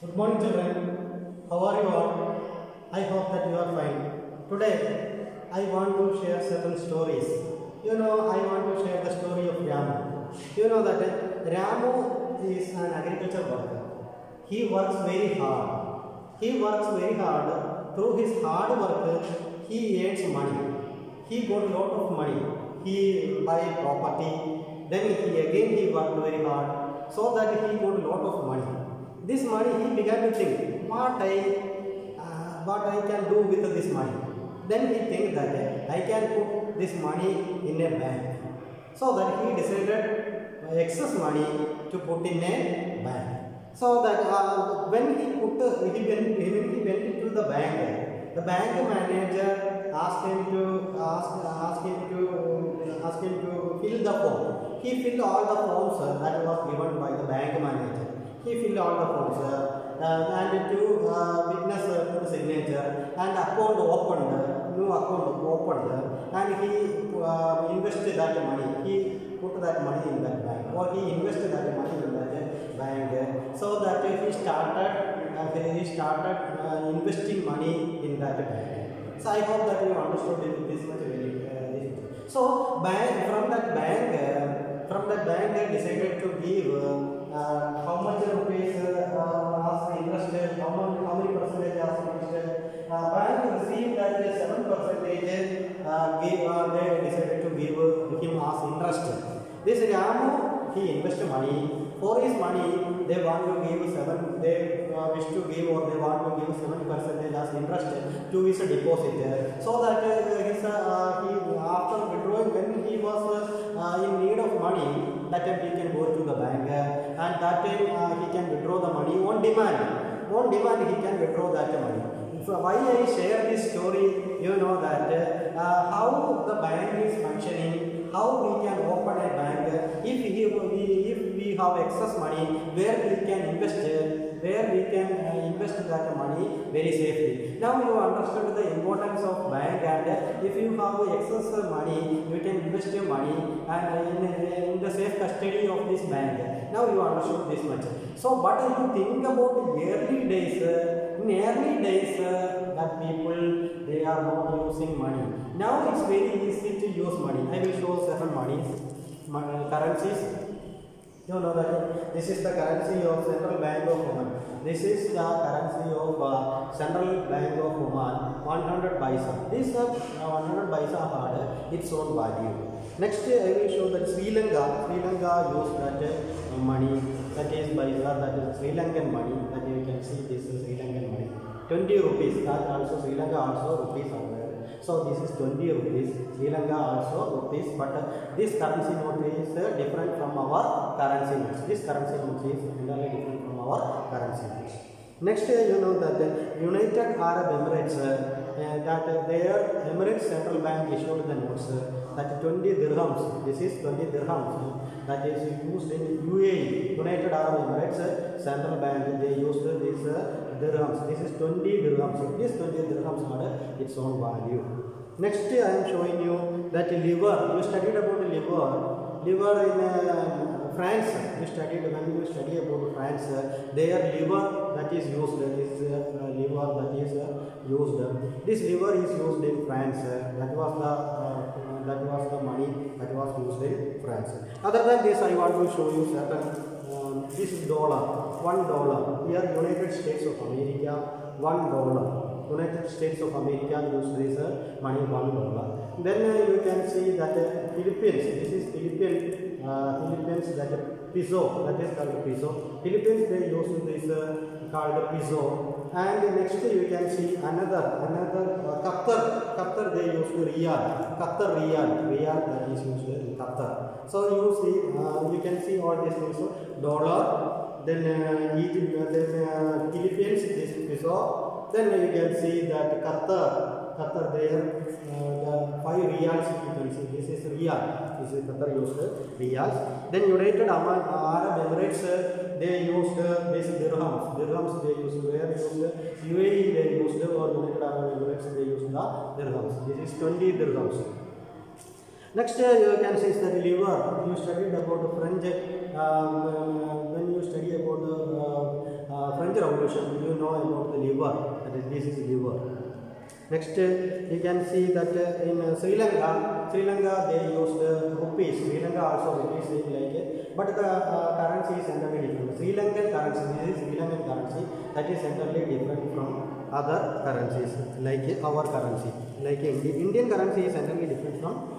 Good morning, children. How are you all? I hope that you are fine. Today, I want to share certain stories. I want to share the story of Ramu. You know that Ramu is an agriculture worker. He works very hard. He works very hard. Through his hard work, he earns money. He got a lot of money. He buy property. Then he worked very hard, so that he got a lot of money. This money, he began to think what I can do with this money. Then he think that I can put this money in a bank. So that he decided excess money to put in a bank. So that when he went into the bank manager asked him to fill the form. He filled all the forms that was given by the bank manager. He filled all the forms and to witness the signature, and account opened, new account opened, and he invested that money. He put that money in that bank, or he invested that money in that bank, so that he started investing money in that bank. So I hope that you understood this much very. So from that bank, they decided to give how much rupees as interest, how many percentage as interest. Bank received that 7%. They decided to give him as interest. This Ramu, he invested money. For his money, they want to give 7. They wish to give, or they want to give 7% as interest to his deposit. So that after withdrawing, when he was in need of money, that time he can go to the bank, and that time he can withdraw the money on demand. On demand, he can withdraw that money. So why I share this story, you know that how the bank is functioning, how we can open a bank, if we have excess money, where we can invest that money very safely. Now you understood the importance of bank, and if you have excess money, you can invest your money and in the safe custody of this bank. Now you understood this much. So, but if you think about early days, that people, they are not using money. Now it's very easy to use money. I will show certain currencies. You know that this is the currency of Central Bank of Oman. This is the currency of Central Bank of Oman, 100 paisa. This 100 paisa had its own value. Next, I will show that Sri Lanka used that money, that is paisa, that is Sri Lankan money. That you can see this is Sri Lankan money. 20 rupees. That also Sri Lanka also rupees are there. So this is 20 rupees. Sri Lanka also rupees, but this currency note is different from our currency notes. This currency note is entirely different from our currency notes. Next, you know that the United Arab Emirates, that their Emirates Central Bank issued the notes that 20 dirhams. This is 20 dirhams. That is used in UAE, United Arab Emirates Central Bank. They used this dirhams. This is 20 dirhams. This 20 dirhams had its own value. Next, I am showing you that liver. You studied about liver. Liver in France. When you study about France, their liver that is used is liver that is used. This liver is used in France. That was the money that was used in France. Other than this, I want to show you certain. This is dollar. $1. Here, United States of America, $1. United States of America used this money, $1. Then you can see that Philippines. This is Philippines. That peso. That is called peso. Philippines, they used this called peso. And next you can see another Qatar. They used riyal. Qatar riyal that is used in Qatar. So you see, you can see all these things. Dollar. Then Egypt. Then Philippines. This peso. Then you can see that Qatar there, the 5 riyals you can see. This is riyal. This is Qatar used riyals. Then United Arab Emirates, they used this dirhams. Dirhams they used. Where used UAE they used, or United Arab Emirates they used the dirhams. This is 20 dirhams. Next, you can see the liver. You studied about French when you study about French Revolution. mentioned, you know about the liver, that is, this is liver. Next, you can see that in Sri Lanka they use rupees. Sri Lanka also rupees same like it, but the currency is entirely different. Sri Lankan currency, this is Sri Lankan currency, that is entirely different from other currencies like our currency. Like Indian currency is entirely different from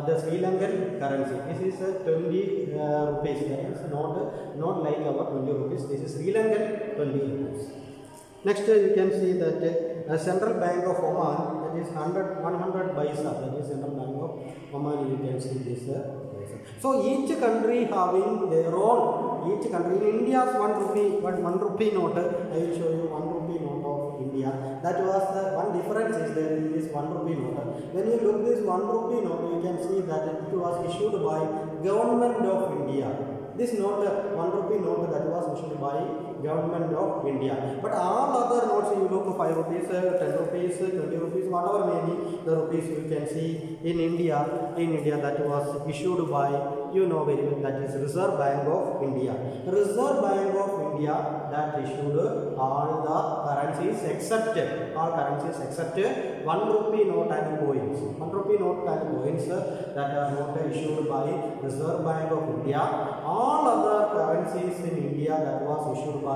the Sri Lankan currency. This is 20 rupees. That is not like our 20 rupees. This is Sri Lankan 20 rupees. Next, you can see that Central Bank of Oman, that is 100 paisa, that is Central Bank of Oman. You can see this. So each country having their own. Each country in India's 1 rupee note. I will show you 1 rupee note of India. That was the one difference is there in this 1 rupee note. When you look this 1 rupee note, you can see that it was issued by Government of India. This note, 1 rupee note, that was issued by Government of India. But all other notes, you look 5 rupees, 10 rupees, 20 rupees, whatever may be the rupees you can see in India, that was issued by, you know very well, that is Reserve Bank of India. Reserve Bank of India that issued all the currencies except 1 rupee note and coins. 1 rupee note and coins that are not issued by Reserve Bank of India. All other currencies in India that was issued by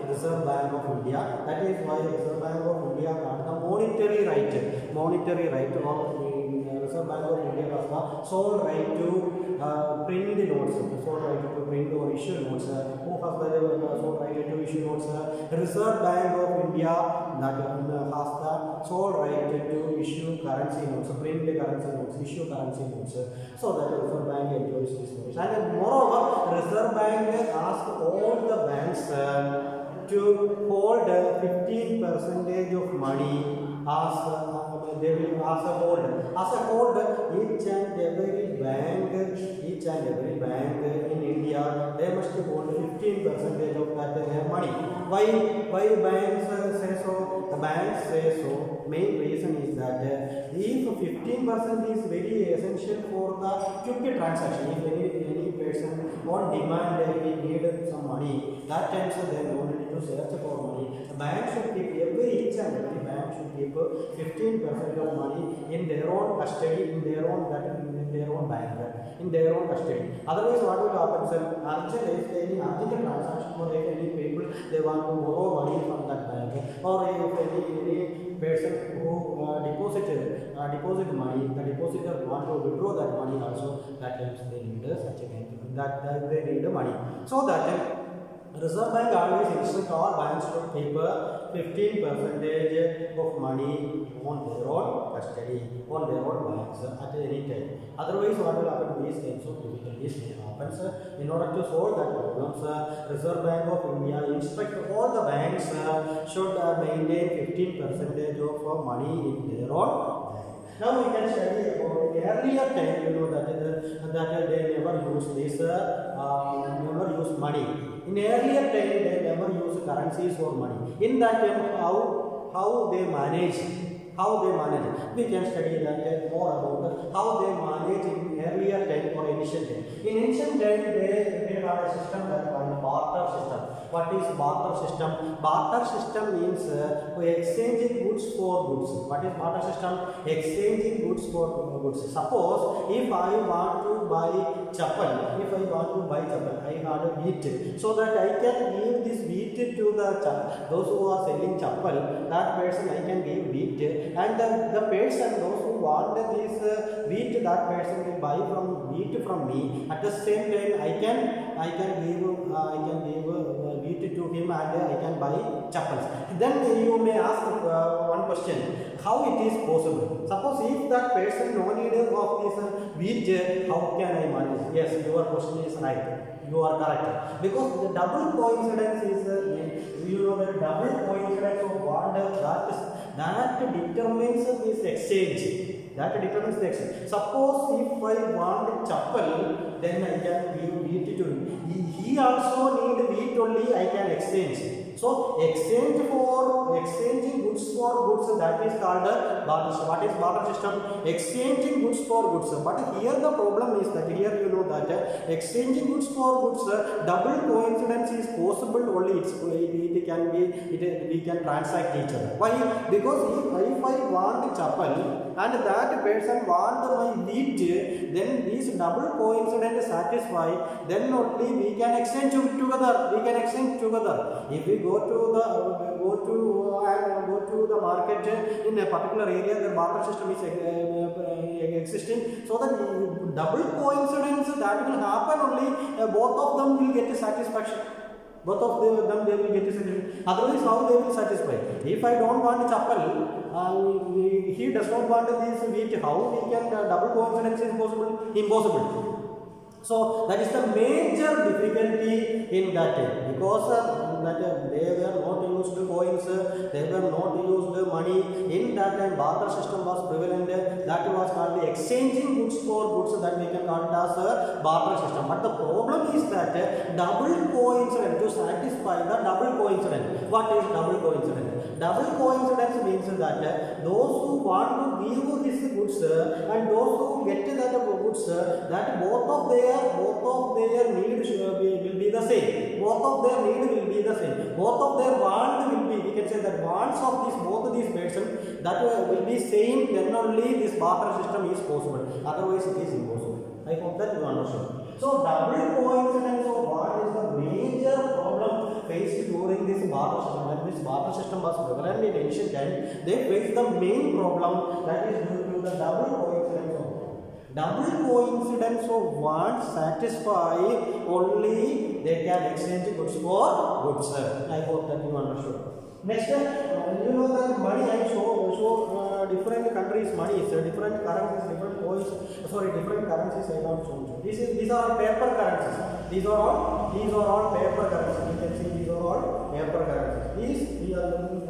Reserve Bank of India. That is why Reserve Bank of India got the monetary right, or Reserve Bank of India has the sole right to print notes, the sole right to print or issue notes. Who has the sole right to issue notes? Reserve Bank of India that has the sole right to issue currency notes, print currency notes, issue currency notes. So that Reserve Bank enjoys this notes. And moreover, Reserve Bank asks all the banks to hold 15% of money as they will as a hold. Each and every bank in India, they must hold 15% of that money. Why banks say so? The banks say so. Main reason is that if 15% is very essential for the quick transaction, if any person on demand he need some money, that time so they don't need to search for money. The bank should keep each and every bank should keep 15% of money in their own custody, in their own bank, in their own custody. Otherwise, what will happen? Sir, if any urgent transaction or if any people they want to borrow money from that bank, or if any person who deposit money, the depositor want to withdraw that money also, that times they need such a kind of that they need money. So that Reserve Bank always instructs all banks to keep 15% of money on their own custody, on their own banks at any time. Otherwise, what will happen? These kinds of difficulties may happen. In order to solve that problem, Reserve Bank of India instructs all the banks should maintain 15% of money in their own bank. Now we can study about the earlier time. You know that they never use this, never use money. In earlier time, they never use currencies or money. In that time, how they manage? We can study that more about how they manage in earlier time or ancient time. In ancient time, they had a system that called barter system. What is barter system? Barter system means exchanging goods for goods. What is barter system? Exchanging goods for goods. Suppose if I want to buy chappal, I had a wheat, so that I can give this wheat to those who are selling chappal. That person I can give wheat, and the person those who want this wheat, that person will buy wheat from me. At the same time, I can give wheat to him, and I can buy chappals. Then you may ask one question: how it is possible? Suppose if that person no need of this wheat, how can I manage? Yes, your question is right. You are correct, because the double coincidence is the double coincidence of what that determines this exchange. That determines the exchange. Suppose if I want chappal, then I can give wheat to him. He also need wheat only, I can exchange. So exchanging goods for goods, that is called barter system. What is barter system? Exchanging goods for goods. But here the problem is that here you know that exchanging goods for goods, double coincidence is possible only. It can be we can transact each other. Why? Because if I want chapel and that person want my wheat, then these double coincidence satisfy. Then only we can exchange together. We can exchange together. If we go to the market in a particular area, the barter system is existing, so that double coincidence that will happen only, both of them will get satisfaction. Both of them they will get satisfaction. Otherwise, how they will satisfy? If I don't want chapel, he does not want this wheat. How we can double coincidence is possible? Impossible. So that is the major difficulty in that, because they were not used coins, they were not used money. In that time, barter system was prevalent. That was called the exchanging goods for goods, that we can call it as a barter system. But the problem is that double coincidence, to satisfy the double coincidence. What is double coincidence? Double coincidence means that those who want to give his goods and those who get that goods, that both of their needs will be the same. Both of their need will be the same. Both of their want will be, we can say that wants of both of these persons, that will be same. Then only this barter system is possible. Otherwise, it is impossible. I hope that you understand. So double coincidence of what is the major problem faced during this barter system. When this barter system was prevalent in ancient times, they faced the main problem, that is due to the double coincidence of double coincidence of wants satisfy only they can exchange goods for goods. I hope that you understood. Next, you know that money I show different countries' money, different currencies, different coins. Sorry, different currencies I have shown you. These are paper currencies. These are all paper currencies. You can see these are all paper currencies. These we are looking at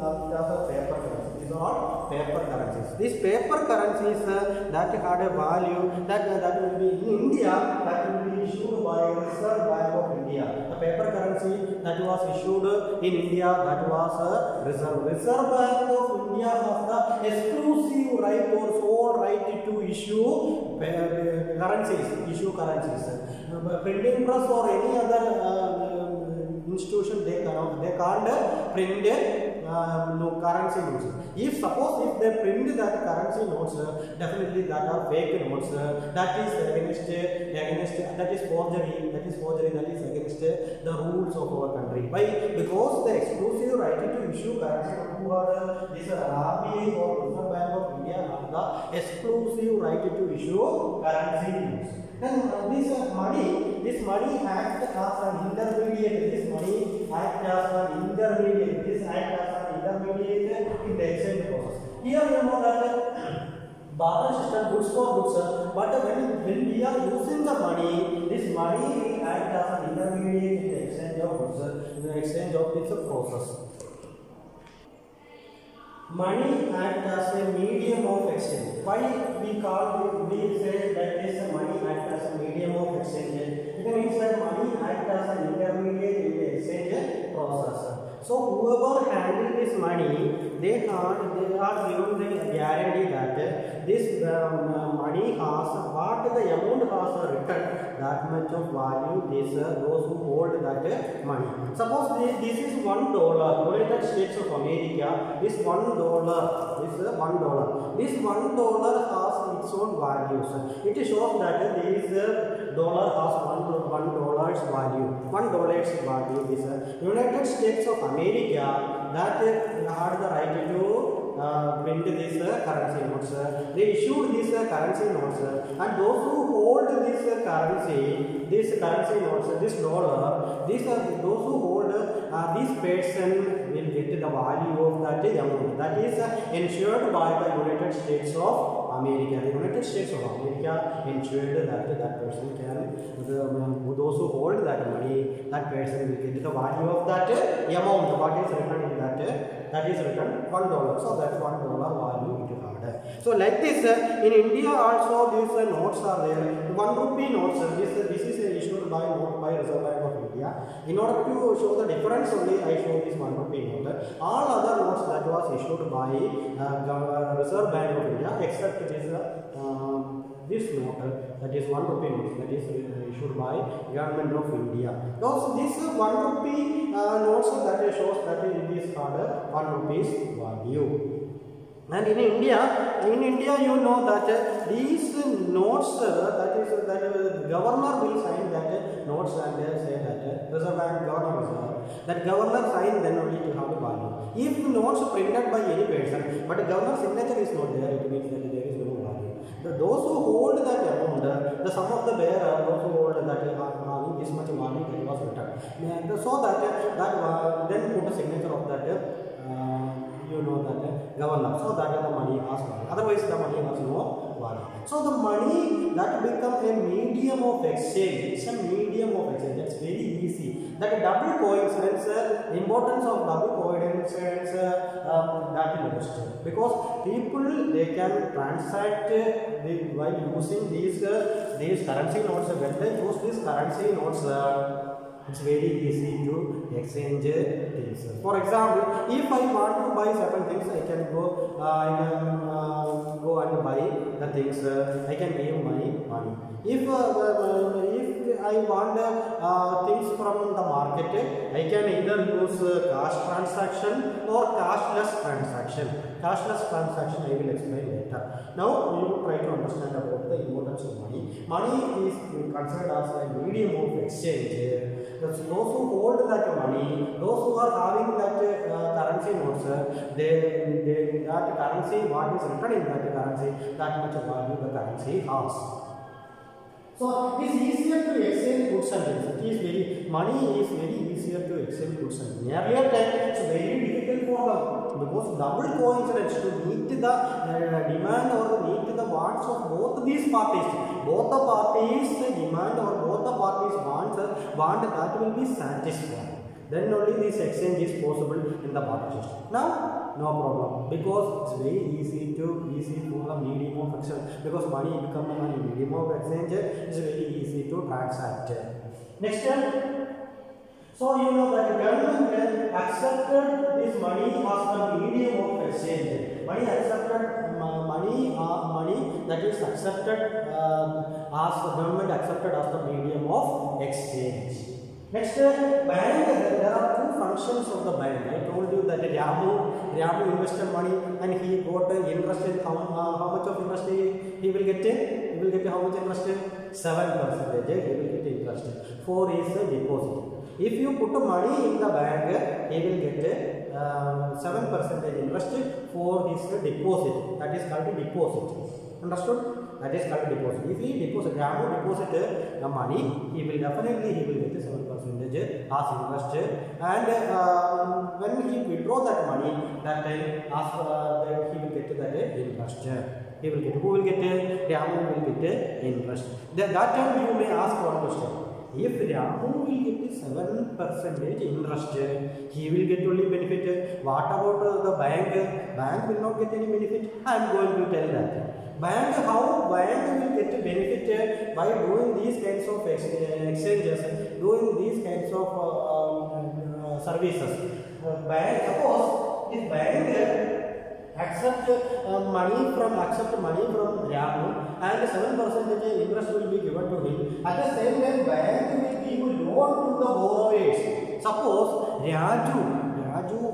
paper currencies. These are all paper currencies. These paper currencies that had a value that will be in India, that will be issued by Reserve Bank of India. The paper currency that was issued in India, that was Reserve Bank of India has the exclusive right or sole right to issue currencies. Printing press or any other institution, they can't print currency notes. If suppose they print that currency notes, definitely that are fake notes. That is against that is forgery. That is against the rules of our country. Why? Because the exclusive right to issue currency, who are this RBI or Reserve Bank of India, have the exclusive right to issue currency notes. Then this money acts as an intermediate. This money acts as an intermediate. This acts as an intermediate in the exchange process. Here you know that barter system, goods for goods. But when we are using the money, this money will act as an intermediate in the exchange of goods, in the exchange of this process. Money acts as a medium of exchange. Why we say that this money acts as a medium of exchange? It means that money acts as an intermediate in the exchange process. So whoever handles this money, they are given the guarantee that this money has, what the amount has returned, that much of value is those who hold that money. Suppose this is $1. United States of America, this $1 is $1. This $1 has its own values. It shows that this dollar has $1's value. $1's value is United States of America that had the right to print this currency notes. They issued these currency notes, and those who hold this currency notes, this dollar, those who hold this person will get the value of that amount. That is ensured by the United States of America, the United States of America ensured that that person can, those who hold that money, that person will get the value of that amount, what is written in that is written $1. So that $1 value it had. So like this, in India also these notes are there. 1 rupee notes. This is issued by Reserve Bank of India. In order to show the difference only, I show this 1 rupee note. All other notes that was issued by Reserve Bank of India, except this note, that is 1 rupee note, that is issued by Government of India. Also, this 1 rupee notes that shows that it is called 1 rupees value. And in India, you know that these notes, that governor will sign that notes and say that Reserve Bank governor, that governor sign, then only to have the value. If notes printed by any person, but governor signature is not there, it means that there is no value. Those who hold that amount, the sum of the bearer, those who hold that having this much value that was written, so that then put the signature of that. You know that governor, so that the money has value. Otherwise, the money has no value. So the money that become a medium of exchange. It's a medium of exchange. That's very easy. That double coincidence, importance of double coincidence, that lost, because people they can transact while using these currency notes. When they use these currency notes, it's very easy to exchange things. For example, if I want to buy certain things, I can go and buy the things. I can give my money. If I want things from the market, I can either use cash transaction or cashless transaction. Cashless transaction I will explain later. Now you try to understand about the importance of money. Money is considered as a medium of exchange. Those who hold that money, those who are having that currency notes, that currency, what is written in that currency, that much value the currency has. So it is easier to exchange goods and things. Money is very easier to exchange goods and things. Earlier time, it's very difficult for them, because double coincidence to meet the demand or meet the wants of both these parties. Both the parties demand or both the parties want that will be satisfied. Then only this exchange is possible in the barter system. Now, no problem, because it's very easy for the medium of exchange. Because money become a medium of exchange, it's very easy to transact. Next time, so you know that government accepted this money as the medium of exchange. Money that is accepted as the government accepted as the medium of exchange. Next, bank, there are two functions of the bank. I told you that Ramu invested money and he got interest in how much of interest he will get? He will get how much interest? 7%. He will get interest. 4 is the deposit. If you put money in the bank, he will get 7% interest. 4 is the deposit. That is called deposit. Understood? That is called deposit. If he Ramu deposit the money, he will get 7% as interest. And when he withdraw that money, that time he will get that interest. He will get. Who will get? Ramu will get interest. That time you may ask one question. If Ramu will get 7% interest, he will get only benefit. What about the bank? Bank will not get any benefit. I am going to tell that. How bank will get benefit by doing these kinds of exchanges, doing these kinds of services. Suppose if bank accept money from Ramu and 7% interest will be given to him. At the same time, bank will give loan to the borrowers. Suppose Raju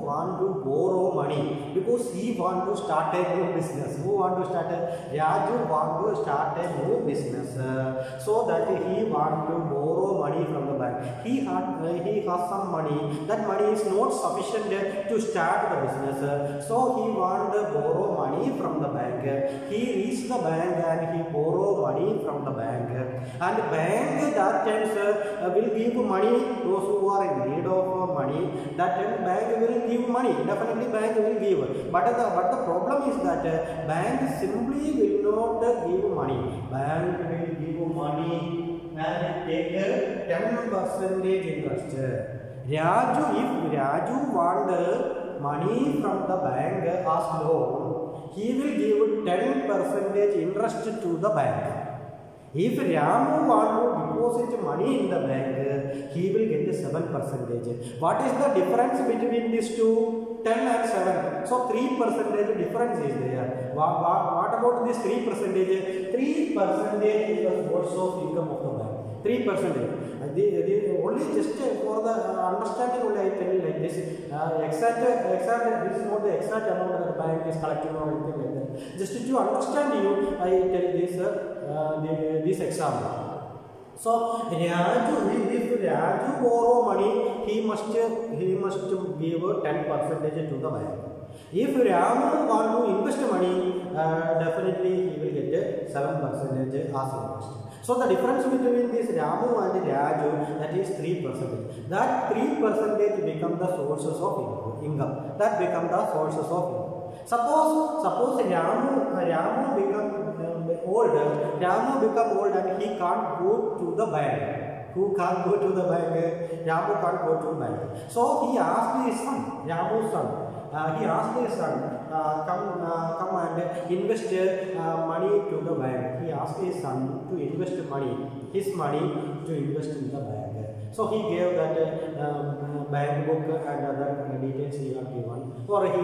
want to borrow money because he want to start a new business. Who want to start Raju want to start a new business, so that he want to borrow money from the bank. He has some money. That money is not sufficient to start the business, so he want to borrow money from the bank. He reached the bank and he borrow money from the bank, and bank that times will give money those who are in need of money. that bank will give money. Definitely bank will give. But the problem is that bank simply will not give money. Bank will give money and take 10% interest. Raju, if Raju want money from the bank as loan, he will give 10% interest to the bank. If Ramu want to deposit money in the bank, he will get 7%. What is the difference between these two? 10 and 7. So 3% difference is there. What about this 3%? 3% is the source of income of the bank. 3%. Only just for the understanding only I tell you like this. Exact. This is not the exact amount that the bank is collecting or anything like that. Just to understand you, I tell this example. So Raju, if Raju borrow money, he must give 10% to the bank. If Ramu want to invest money, definitely he will get 7% as interest. So the difference between this Ramu and Raju, that is 3%. That 3% become the sources of income. That become the sources of income. Suppose Ramu become old. Ramu become old and he can't go to the bank. Who can't go to the bank? Ramu can't go to the bank. So he asked his son, Ramu's son. He asked his son, come and invest money to the bank. He asked his son to invest his money to invest in the bank. So he gave that bank book and other details he had given. Or he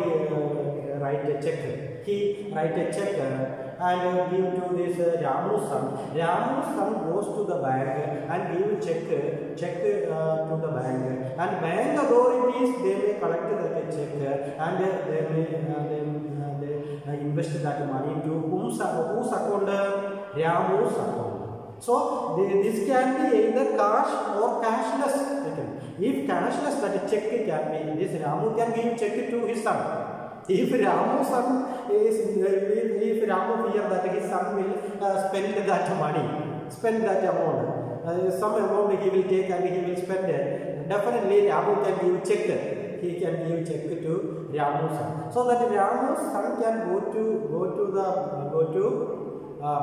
write a check. He write a check and give to this Ramu's son. Ramu's son goes to the bank and give check to the bank. And bank authorities, they may collect that check and they may invest that money to whose account? Ramu's account. So this can be either cash or cashless. If cashless, that check can be, this Ramu can give check to his son. If Ramu's son if Ramu fear that his son will spend that money, spend that amount, some amount he will take and he will spend it, definitely Ramu can give check. He can give check to Ramu's son. So that Ramu's son can go to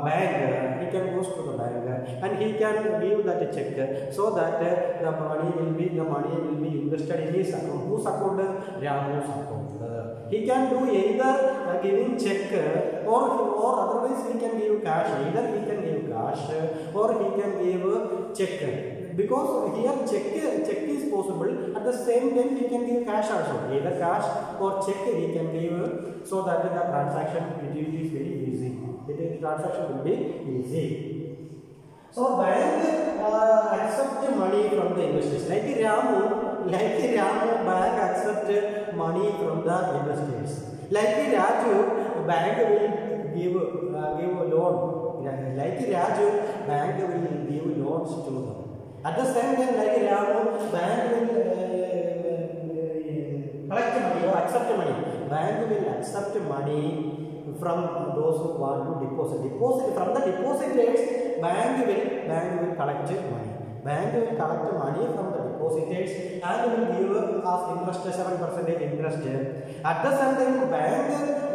bank, he can go to the bank and he can give that check so that the money will be invested in his account. Whose account? Ramu's account. He can do either giving check or otherwise he can give cash. Either he can give cash or he can give check. Because here check is possible. At the same time he can give cash also. Either cash or check he can give, so that the transaction is very easy. The transaction will be easy. So bank accept money from the investors. Like Ramu, bank accept money from the investors. Like Raju, bank will give a loan. Like Raju, bank will give loans to them. At the same time, like Ramu, bank will collect money or accept money. Bank will accept money from those who want to deposit from the depositors. Bank will collect money. Bank will collect money from the depositors and will give us interest 7% interest. At the same time, bank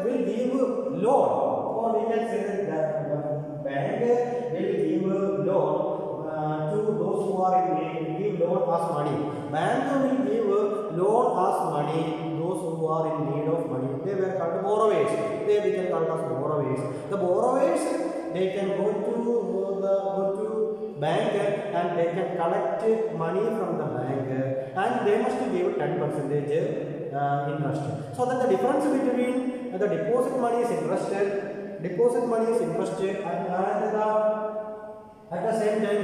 will give loan, or we can say that bank will give loan to those who are in need. Give loan as money. Bank will give loan as money. Those who are in need of money, they were called borrowers. They became called as borrowers. The borrowers, they can go to bank and they can collect money from the bank and they must give 10% interest. So that the difference between the deposit money is interested, at the same time,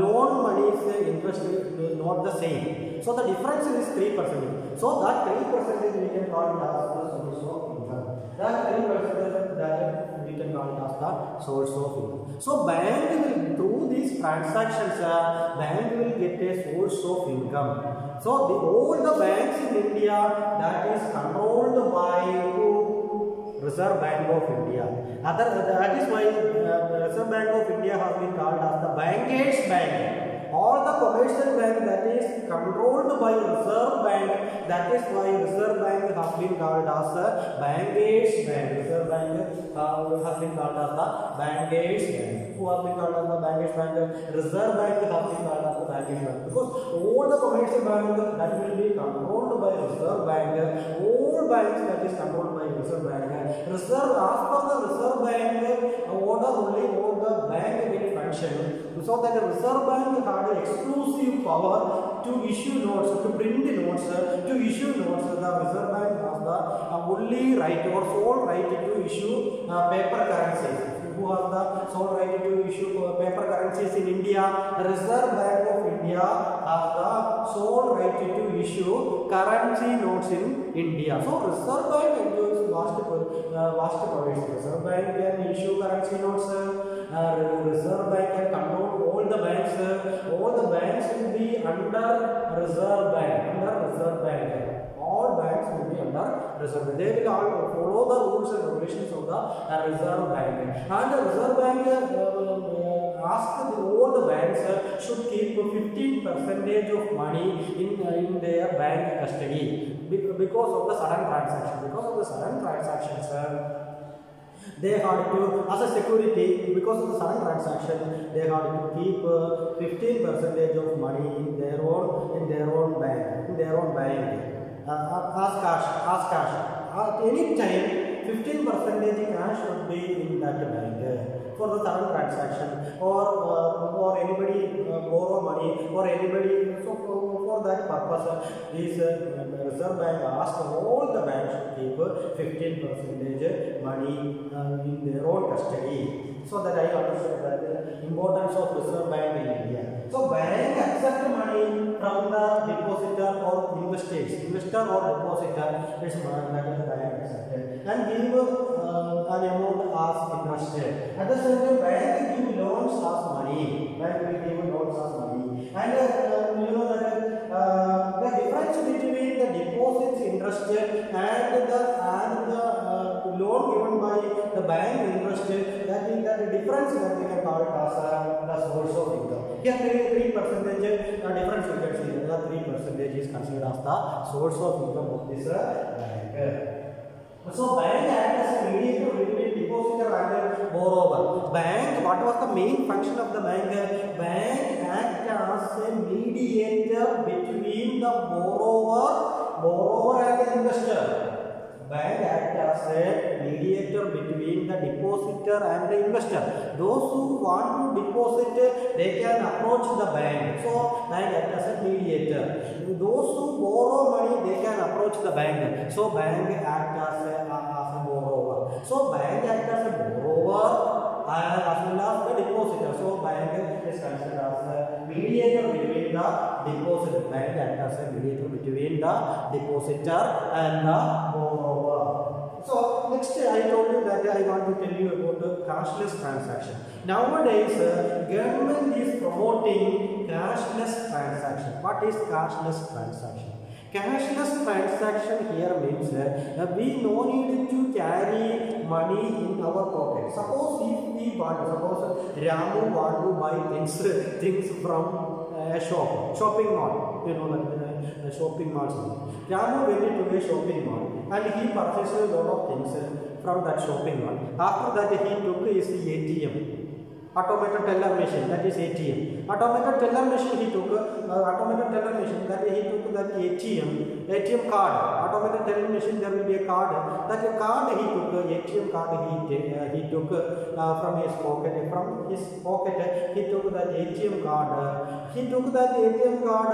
loan money is interest not the same. So the difference is 3%. So that 3% we can call it as the source of income. That 3% that we can call it as the source of income. So bank will, through these transactions, bank will get a source of income. So all the banks in India, that is controlled by Reserve Bank of India. That is why Reserve Bank of India has been called as the bankers' bank. All the commercial bank that is controlled by Reserve Bank That is why Reserve Bank has been called as the bankers' bank. Reserve Bank has been called as the bankers' bank. Who has been called as the bankers' bank? Reserve Bank has been called as the bankers' bank because all the commercial banks that will be controlled by Reserve Bank, all banks that is controlled by Reserve Bank. Reserve, as per the Reserve Bank order, only all the bank will function. So that the Reserve Bank had exclusive power to issue notes, to print notes, to issue notes. The Reserve Bank has the only right or sole right to issue paper currencies. Who has the sole right to issue paper currencies in India? Reserve Bank of India has the sole right to issue currency notes in India. So Reserve Bank enjoys vast powers. Reserve Bank can issue currency notes. Reserve Bank can control all the banks. All the banks will be under Reserve Bank. All banks will be under Reserve Bank. They will all follow the rules and regulations of the Reserve Bank. And the Reserve Bank asked all the banks should keep 15% of money in their bank custody because of the sudden transaction. Because of the sudden transactions, they had to, as a security, because of the sudden transaction, they had to keep 15% of money in their own bank, as cash. At any time, 15% cash would be in that bank for the sudden transaction, or anybody borrow money, or anybody. So for that purpose, this Reserve Bank asked all the banks to keep 15% money in their own custody. So that I understand that the importance of Reserve Bank in India. So bank accept money from the depositor or investor or depositor. This bank accepted and give an amount as interest. At the same time, bank give loans as money. Bank will give loans as money. And you know that the difference between the deposits interest and the loan given by the bank interest, that is the difference that we can call it as the source of income. Here 3% difference we can see that 3% is considered as the source of income of this bank. So bank acts as a mediator between depositor and borrower. Bank, what was the main function of the bank? Bank acts as a mediator between the borrower and the investor. Bank acts as a mediator between the depositor and the investor. Those who want to deposit, they can approach the bank. So bank acts as a mediator. Those who borrow money, they can approach the bank. So bank acts as a borrower. So bank acts as a borrower as well as the depositor. So bank is considered as a mediator between the depositor. Bank acts as a mediator between the depositor and the borrower. So next I told you that I want to tell you about the cashless transaction. Nowadays government is promoting cashless transaction. What is cashless transaction? Cashless transaction here means we no need to carry money in our pocket. Suppose Ramu want to buy things from a shopping mall. You know that shopping malls. Ramu went into a shopping mall and he purchased a lot of things from that shopping mall. After that he took his ATM. Automated teller machine, that is ATM. Automated teller machine he took, that he took that ATM card. Automated teller machine, there will be a card. That card he took, ATM card he took from his pocket. He took that ATM card. He took that ATM card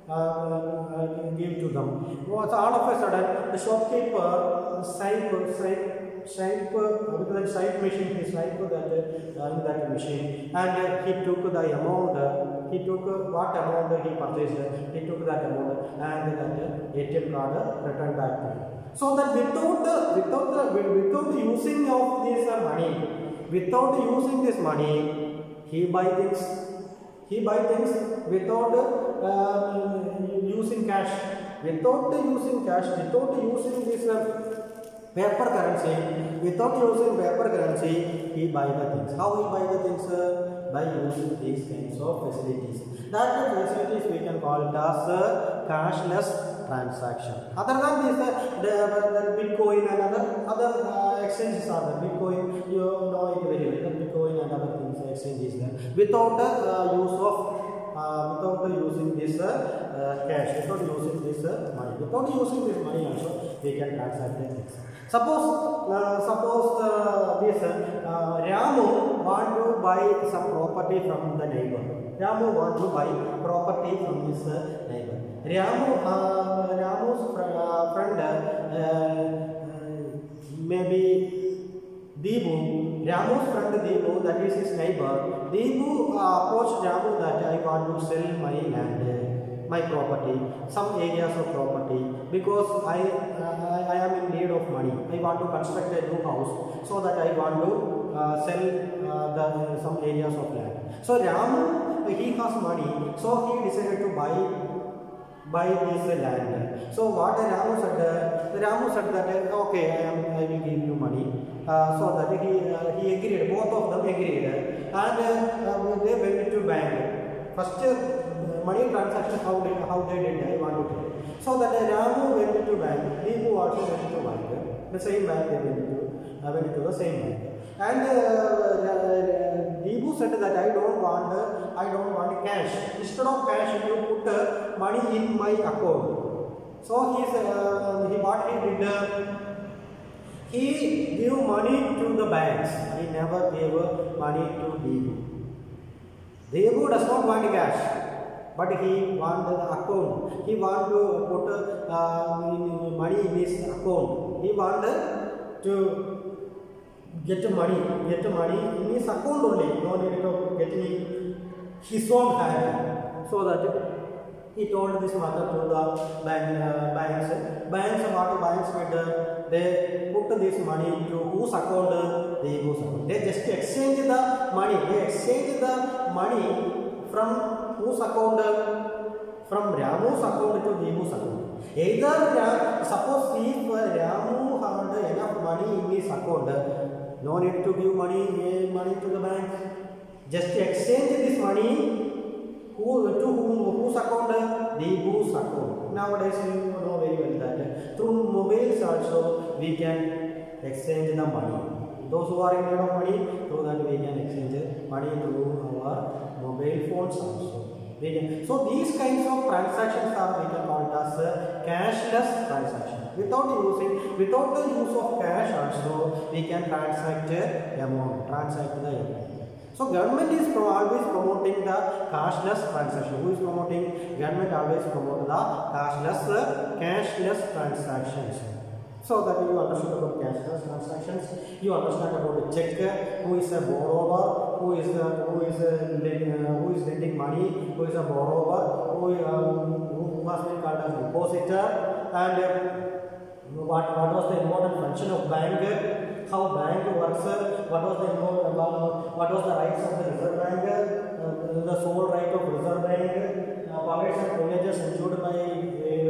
and give to them. So all of a sudden, the shopkeeper swipe machine, he swiped in that machine, and he took the amount. He took what amount he purchased. He took that amount and that ATM card returned back to him. So that without using of this money, he buy things without using cash. Without using this paper currency, he buy the things. How he buy the things? by using these kinds of facilities. That facilities we can call it as cashless transaction. Other than this, the Bitcoin and other exchanges are there. Bitcoin, you know it very well. Bitcoin and other things exchanges there. Without the use of without using this cash, without using this money, without using this money also we can transact things. Suppose this Ramu want to buy some property from the neighbor. Ramu want to buy property from his neighbor. Ramu's friend maybe Deepu, Ramu's friend Deepu, that is his neighbor. Deepu approached Ramu that I want to sell my land, my property, some areas of property, because I am in need of money. I want to construct a new house, so that I want to sell some areas of land. So Ramu, he has money, so he decided to buy this land. So what Ramu said that okay, I will give you money. So that he agreed. Both of them agreed, and they went to bank. First money transaction how they did, I want to tell. So that Ramu went to bank. Deepu also went to bank. The same bank they went to the same bank. And Deepu said that I don't want cash. Instead of cash, you put money in my account. So what he did. He gave money to the banks. He never gave money to Deepu. Deepu does not want cash, but he wants the account. He wants to put money in his account. He wants to get money in his account only. No need to get his own hand. So that he told this matter to the banks. What banks did? They put this money into whose account? Deepu's account. They just exchange the money. They exchange the money from whose account? From Ramu's account to Deepu's account. Either suppose if Ramu had enough money in his account, no need to give money to the bank. Just exchange this money. Whose account? Deepu's account. Nowadays you know very well that through mobiles also we can exchange the money. Those who are in need of money, through that we can exchange money through our mobile phones also. So these kinds of transactions are we can call it as cashless transaction. Without the use of cash also we can transact the amount. So government is always promoting the cashless transaction. Who is promoting? Government always promote the cashless transactions. So that you understood about cashless transactions. You understand about the check. Who is a borrower? Who is lending money? Who is a borrower? Who has been called as depositor? And what was the important function of bank? How bank works? What was the rights of the Reserve Bank? The sole right of Reserve Bank, powers and privileges ensured by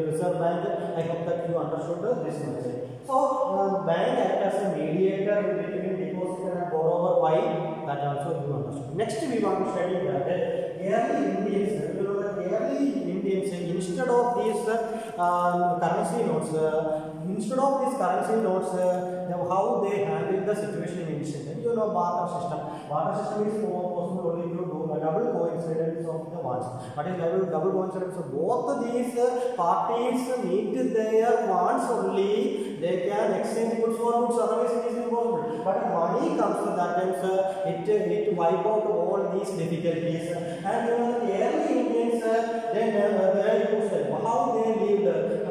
Reserve Bank. I hope that you understood this message. So bank acts as a mediator between depositor and borrower. Why? That also you understood. Next we want to study that early Indians. You know that early Indians, instead of these currency notes, how they handle the situation in ancient. You know barter system. Barter system is possible only to do a double coincidence of the wants. What is double coincidence? So both these parties meet their wants only. They can exchange goods for goods. Otherwise, it is impossible. But money comes to that time, it wipe out all these difficulties. And you know the early Indians, they used how they lived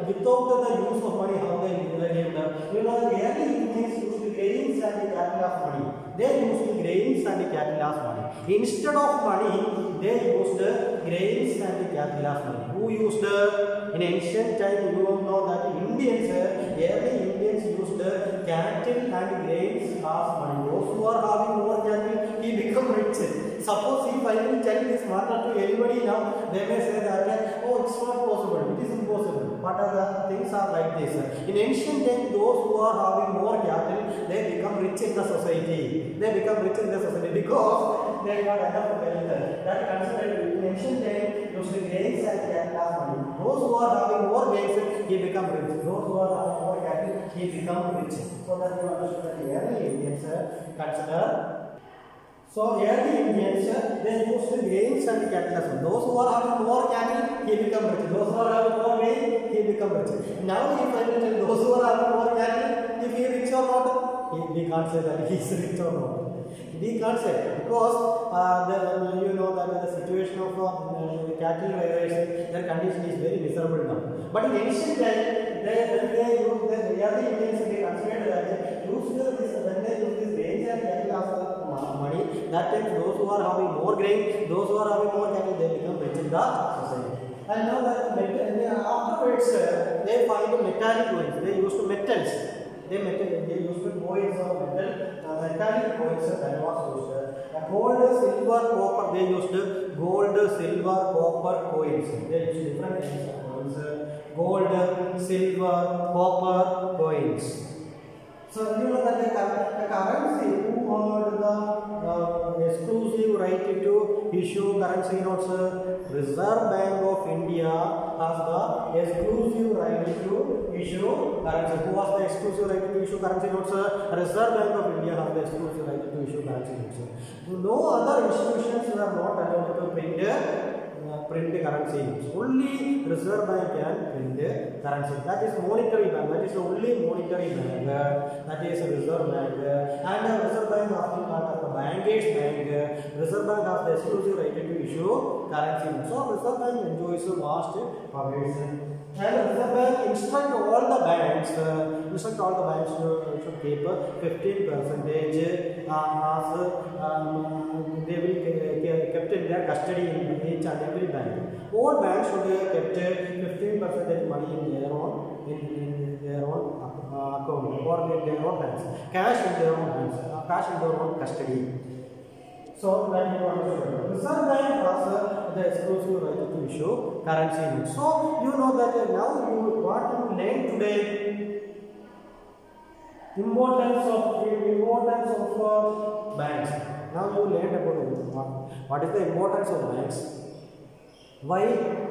without the use of money. How they lived. You know the early Indians used grains and the cattle as money. They used grains and the cattle as money. Instead of money, they used grains and the cattle as money. Who used in ancient time? You know that Indians, early Indians used cattle and grains as money. Those who are having more cattle, he become rich. Suppose if I will tell this matter to anybody now, they may say that oh, it's not possible. It is impossible. But the things are like this. In ancient time, those who are having more cattle, they become rich in the society. They become rich in the society because they got enough wealth. That considered in ancient time used grains and cattle as money. Those who are having more grains, he become rich. Those who are having more cattle, he become rich. So that you understand that early Indians consider. So early Indians, they used grains and cattle. Those who are having more cattle, he become rich. Those who are having more grain, he become rich. Now if I will tell those who are having more cattle, if he is rich or not, we can't say that he is rich or not. We can't say because you know that the situation of cattle raisers, their condition is very miserable now. But in ancient time, they used the early Indians, they considered that they used this when they used this grains and cattle as money. That time those who are having more grain, those who are having more cattle, they become rich in the society. And now that afterwards, they find metallic coins. They used metals. They used coins of metal, metallic coins that was used. Gold, silver, copper. They used gold, silver, copper coins. They used different kinds of coins. Gold, silver, copper coins. So you know that the currency who owned the exclusive right to issue currency notes. Reserve Bank of India has the exclusive right to issue currency. Who has the exclusive right to issue currency notes? Reserve Bank of India has the exclusive right to issue currency notes. No other institutions are not allowed to print currency notes. Only Reserve Bank can print currency. That is monetary bank. That is the only monetary bank. That is a Reserve Bank. And the Reserve Bank has been called as the bankers bank. Reserve Bank has the exclusive right to issue currency notes. So Reserve Bank enjoys a vast powers. And Reserve Bank instruct all the banks to keep 15% as they will kept in their custody in each and every bank. All banks should kept 15% money in their own account or in their own hands, cash in their own hands, cash in their own custody. So that you understand. Reserve Bank has the exclusive right to issue currency notes. So you know that now what you learn today. Importance of banks. Now you learned about what is the importance of banks. Why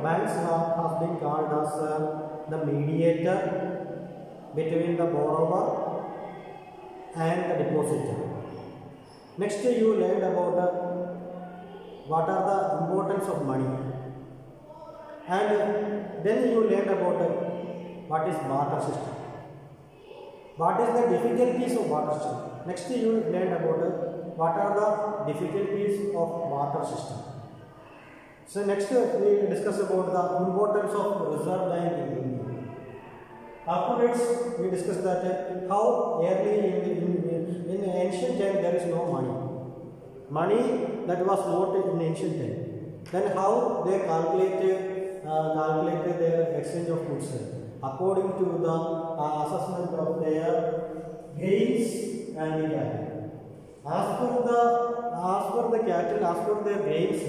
banks have been called as the mediator between the borrower and the depositor. Next you learned about what are the importance of money, and then you learned about what is barter system. What is the difficulties of barter system? Next you learned about what are the difficulties of barter system. So next we discuss about the importance of Reserve Bank in India. Afterwards we discuss that how early in ancient time there is no money. Money that was not in ancient time. Then how they calculated their exchange of goods according to the assessment of their gains and the cattle. As per the cattle, as per their gains,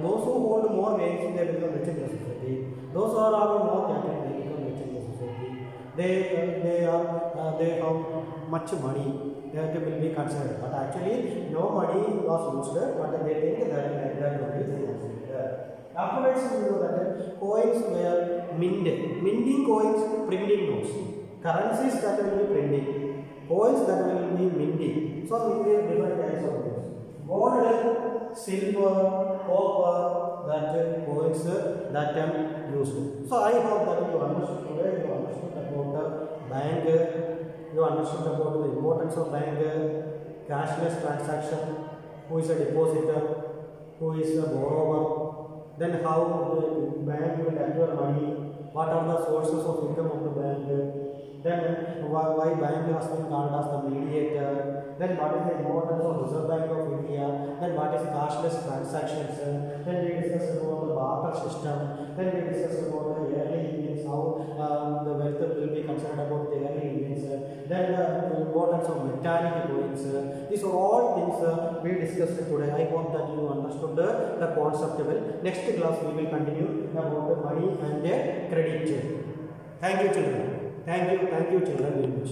those who hold more gains, they become rich in the society. Those who are having more cattle, they become rich in the society. They have much money that will be considered, but actually no money was used, but they think that only is considered. Afterwards, you know that coins were minting coins, printing notes, currencies that will be printing, coins that will be minting. So we have different types of coins: gold, silver, copper, that coins that used. So I hope that you understood today. You understood about the bank. You understood about the importance of bank, cashless transaction, who is a depositor, who is a borrower. Then how the bank will acquire money, what are the sources of income of the bank, then why bank has been called as the mediator, then what is the importance of Reserve Bank of India, then what is cashless transactions, then we discuss about the barter system, then we discuss about the early Indians, how the wealth will be concerned about the early Indians, then the importance of metallic coins. These are all things we discussed today. I hope that you understood the concept well. Next class we will continue about the money and credit. Thank you children. Thank you children very much.